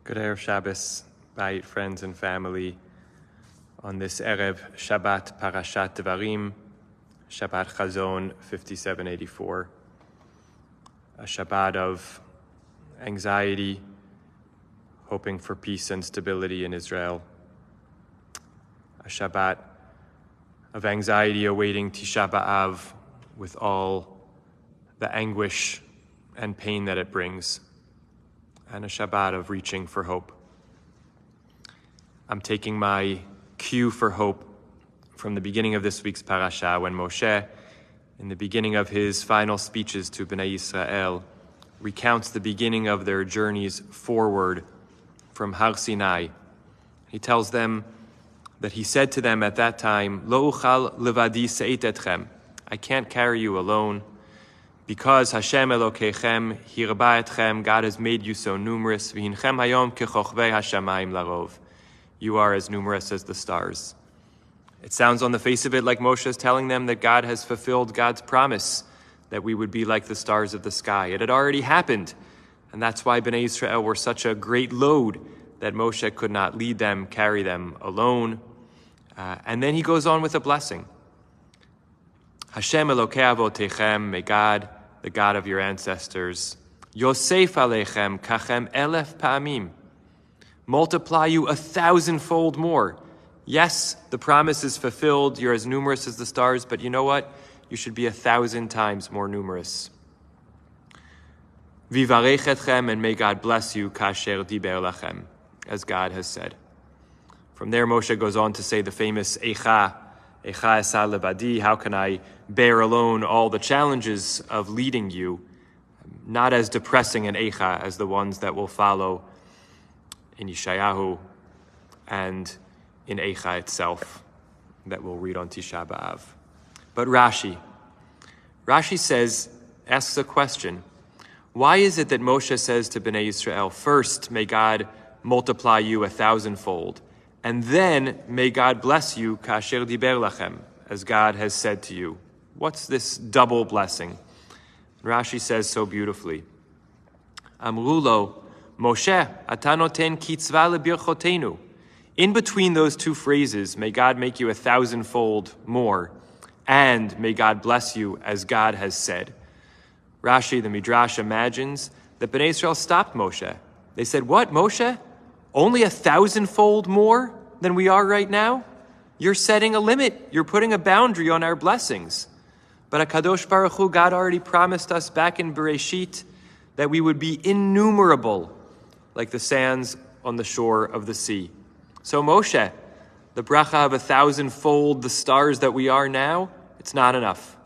Good Erev Shabbos, Bayit friends and family, on this Erev Shabbat Parashat Devarim, Shabbat Chazon 5784, a Shabbat of anxiety, hoping for peace and stability in Israel, a Shabbat of anxiety awaiting Tisha B'Av with all the anguish and pain that it brings, and a Shabbat of reaching for hope. I'm taking my cue for hope from the beginning of this week's parasha, when Moshe, in the beginning of his final speeches to Bnei Yisrael, recounts the beginning of their journeys forward from Har Sinai. He tells them that he said to them at that time, Lo uchal levadi se'it etchem, I can't carry you alone, because Hashem Elokeichem hirba etchem, God has made you so numerous. V'hinchem hayom kechochvei hashamayim larov, you are as numerous as the stars. It sounds on the face of it like Moshe is telling them that God has fulfilled God's promise that we would be like the stars of the sky. It had already happened, and that's why Bnei Yisrael were such a great load that Moshe could not lead them, carry them alone. And then he goes on with a blessing. Hashem Elokei Avotechem, may God, the God of your ancestors, Yosef Aleichem kachem elef pa'amim, multiply you 1,000-fold more. Yes, the promise is fulfilled, you're as numerous as the stars, but you know what? You should be 1,000 times more numerous. Vivarech etchem, and may God bless you, kasher diber lachem, as God has said. From there, Moshe goes on to say the famous Eicha esa levadi, how can I bear alone all the challenges of leading you? Not as depressing an Eicha as the ones that will follow in Yeshayahu and in Eicha itself that we'll read on Tisha B'Av. But Rashi asks a question. Why is it that Moshe says to Bnei Yisrael, first, may God multiply you 1,000-fold, and then may God bless you, kasher diber lachem, as God has said to you? What's this double blessing? Rashi says so beautifully, Amru lo, Moshe, ata noten kitzva lebirchotenu. In between those two phrases, may God make you 1,000-fold more, and may God bless you as God has said. Rashi, the Midrash, imagines that Bnei Israel stopped Moshe. They said, what, Moshe? Only 1,000-fold more than we are right now? You're setting a limit. You're putting a boundary on our blessings. But HaKadosh Baruch Hu, God already promised us back in Bereshit that we would be innumerable, like the sands on the shore of the sea. So Moshe, the bracha of 1,000-fold the stars that we are now, it's not enough.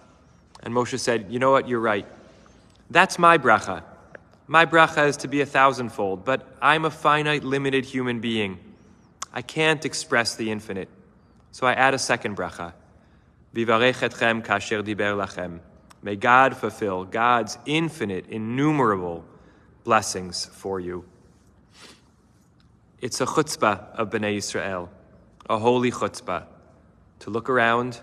And Moshe said, you know what, you're right. That's my bracha. My bracha is to be 1,000-fold, but I'm a finite, limited human being. I can't express the infinite. So I add a second bracha. Vivarech etchem kasher diber lachem. May God fulfill God's infinite, innumerable blessings for you. It's a chutzpah of Bnei Yisrael, a holy chutzpah, to look around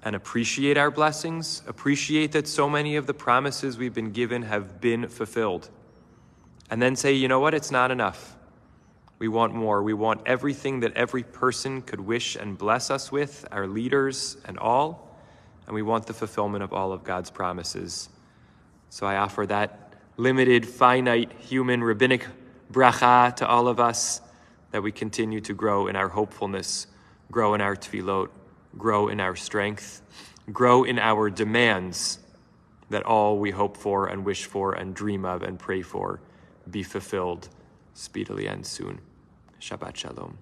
and appreciate our blessings, appreciate that so many of the promises we've been given have been fulfilled, and then say, you know what, it's not enough. We want more. We want everything that every person could wish and bless us with, our leaders and all, and we want the fulfillment of all of God's promises. So I offer that limited, finite, human, rabbinic bracha to all of us, that we continue to grow in our hopefulness, grow in our tefillot, grow in our strength, grow in our demands, that all we hope for and wish for and dream of and pray for be fulfilled speedily and soon. Shabbat Shalom.